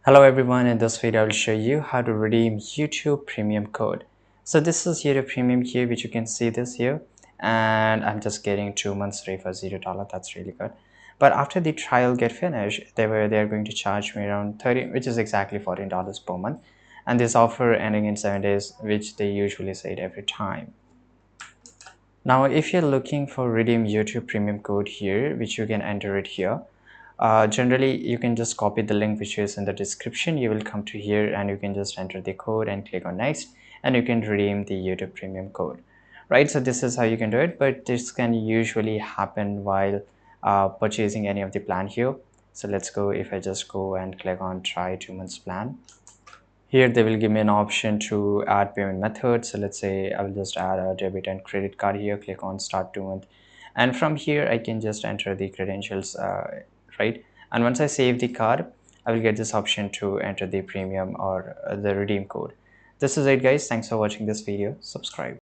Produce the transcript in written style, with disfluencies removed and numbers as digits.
Hello everyone, in this video I will show you how to redeem YouTube Premium code. So this is YouTube Premium here, which you can see this here, and I'm just getting 2 months free for $0. That's really good. But after the trial get finished, they're going to charge me around 30, which is exactly $14 per month. And this offer ending in 7 days, which they usually say it every time. Now, if you're looking for redeem YouTube Premium code here, which you can enter it here. Generally, you can just copy the link which is in the description. You will come to here and you can just enter the code and click on next, and you can redeem the YouTube Premium code. Right, so this is how you can do it, but this can usually happen while purchasing any of the plan here. So let's go. If I just go and click on try 2 months plan, here they will give me an option to add payment method. So let's say I will just add a debit and credit card here, click on start 2 month, and from here I can just enter the credentials, right? And once I save the card, I will get this option to enter the premium or the redeem code. This is it guys, thanks for watching this video. Subscribe.